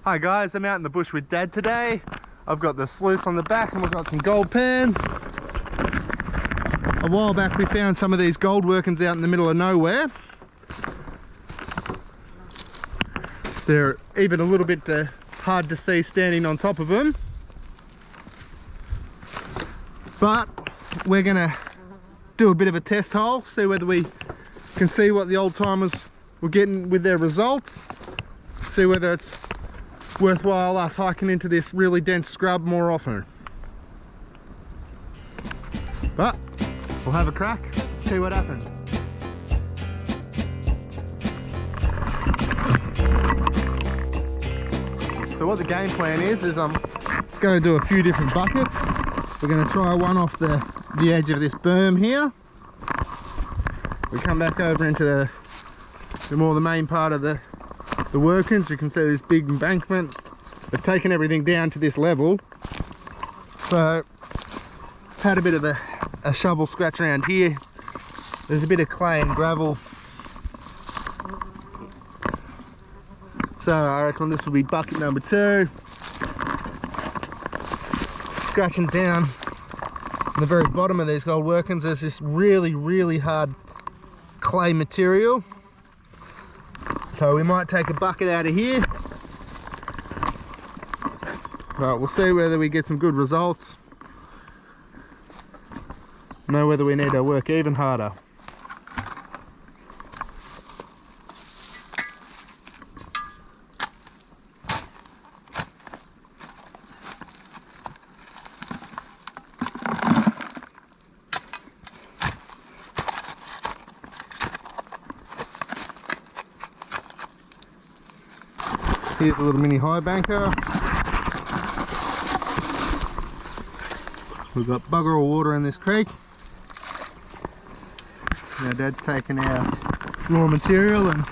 Hi guys, I'm out in the bush with Dad today. I've got the sluice on the back and we've got some gold pans. A while back we found some of these gold workings out in the middle of nowhere. They're even a little bit hard to see standing on top of them. But we're gonna do a bit of a test hole, see whether we can see what the old timers were getting with their results. See whether it's worthwhile us hiking into this really dense scrub more often. But we'll have a crack, see what happens. So what the game plan is I'm going to do a few different buckets. We're going to try one off the edge of this berm here. We come back over into the main part of the workings. You can see this big embankment. They've taken everything down to this level. So had a bit of a shovel scratch around here. There's a bit of clay and gravel. So I reckon this will be bucket number 2. Scratching down on the very bottom of these gold workings, there's this really hard clay material. So we might take a bucket out of here. But we'll see whether we get some good results. Know whether we need to work even harder. Here's a little mini high banker. We've got bugger all water in this creek. Now Dad's taken our raw material and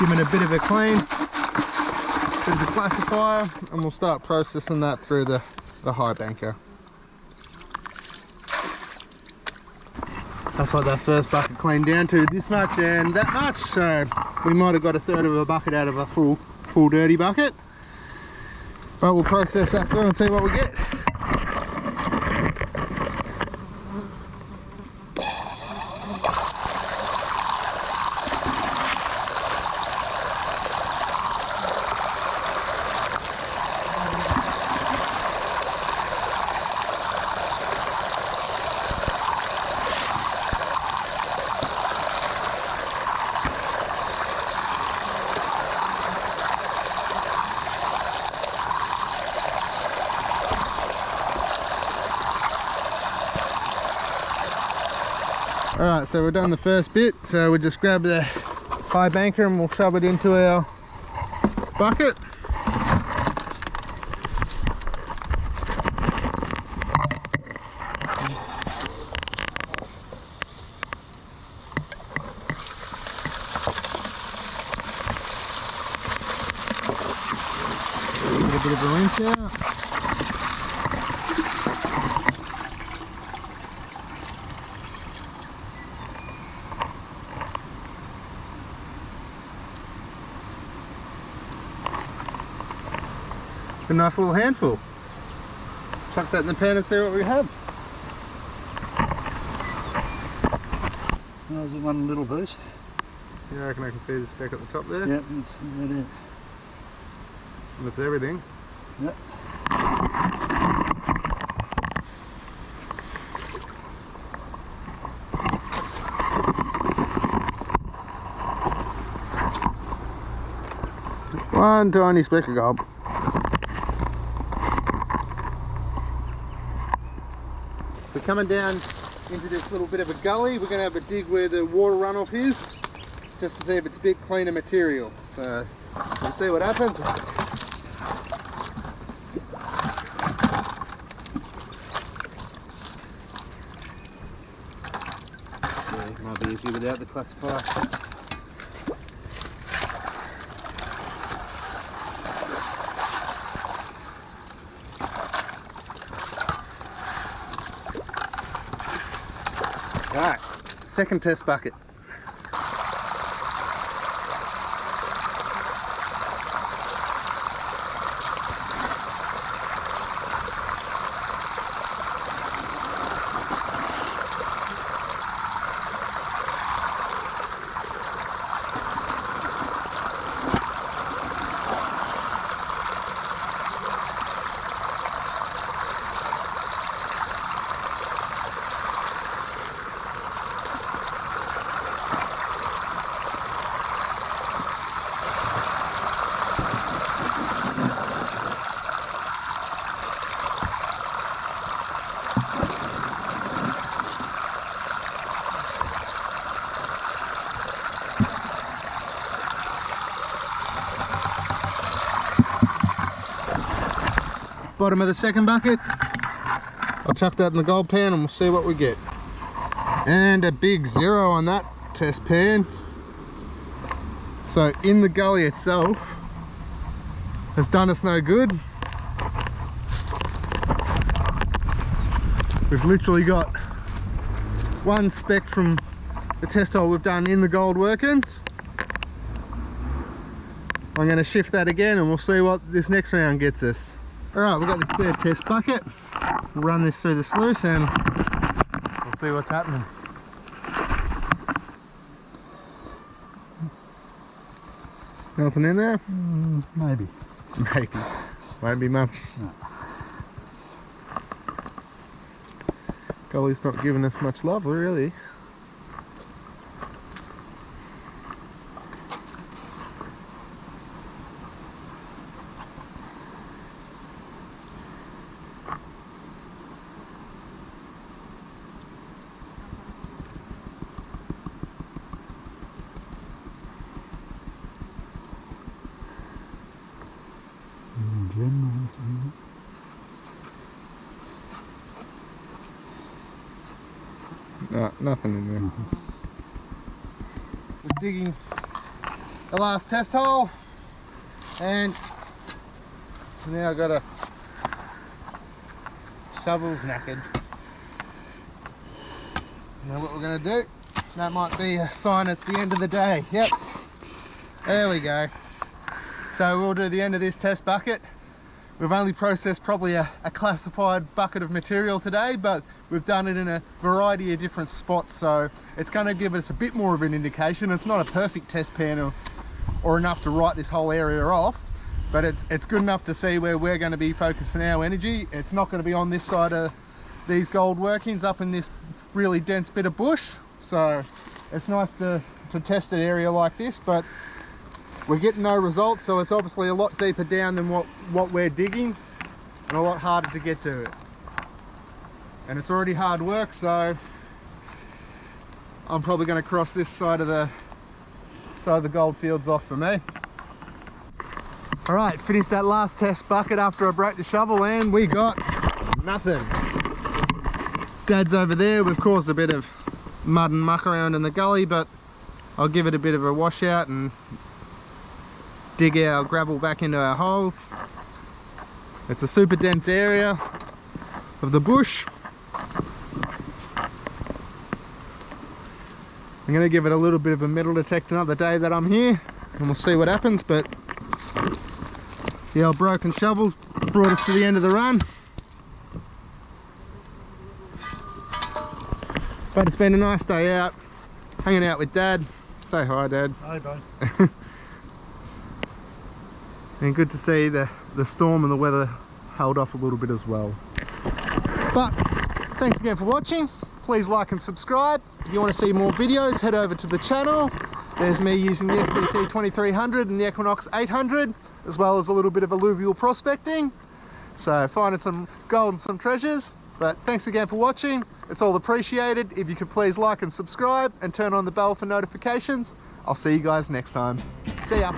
given a bit of a clean, bit of a classifier, and we'll start processing that through the high banker. That's what that first bucket cleaned down to, this much and that much, so we might have got a third of a bucket out of a full dirty bucket. But we'll process that through and see what we get. Alright, so we've done the first bit, so we'll just grab the high banker and we'll shove it into our bucket. Get a bit of a rinse out. A nice little handful. Chuck that in the pan and see what we have. That was one little boost. Yeah, I reckon I can see the speck at the top there. Yep, that's it. And that's everything. Yep. One tiny speck of gold. We're coming down into this little bit of a gully. We're going to have a dig where the water runoff is, just to see if it's a bit cleaner material. So we'll see what happens. Yeah, it might be easier without the classifier. Alright, second test bucket. bottom of the second bucket. I'll chuck that in the gold pan and we'll see what we get. And a big 0 on that test pan. So in the gully itself has done us no good. We've literally got one speck from the test hole we've done in the gold workings. I'm going to shift that again and we'll see what this next round gets us. Alright, we've got the third test bucket. We'll run this through the sluice and we'll see what's happening. Nothing in there? Maybe. Maybe. Won't be much. No. Gully's not giving us much love, really. No, nothing in there. We're digging the last test hole and now I've got a shovel's knackered. Now what we're going to do, that might be a sign it's the end of the day. Yep, there we go. So we'll do the end of this test bucket. We've only processed probably a classified bucket of material today, but we've done it in a variety of different spots, so it's going to give us a bit more of an indication. It's not a perfect test pan or enough to write this whole area off, but it's good enough to see where we're going to be focusing our energy. It's not going to be on this side of these gold workings up in this really dense bit of bush, so it's nice to test an area like this, but we're getting no results, so it's obviously a lot deeper down than what we're digging and a lot harder to get to it. And it's already hard work, so I'm probably going to cross this side of the gold fields off for me. Alright, finished that last test bucket after I broke the shovel and we got nothing. Dad's over there. We've caused a bit of mud and muck around in the gully, but I'll give it a bit of a washout and dig our gravel back into our holes. It's a super dense area of the bush. I'm going to give it a little bit of a metal detect another day that I'm here and we'll see what happens, but the old broken shovels brought us to the end of the run. But it's been a nice day out, hanging out with Dad. Say hi, Dad. Hi, bud. And good to see the storm and the weather held off a little bit as well. But thanks again for watching. Please like and subscribe. If you want to see more videos, head over to the channel. There's me using the SDT 2300 and the Equinox 800, as well as a little bit of alluvial prospecting. So finding some gold and some treasures. But thanks again for watching. It's all appreciated. If you could please like and subscribe and turn on the bell for notifications. I'll see you guys next time. See ya.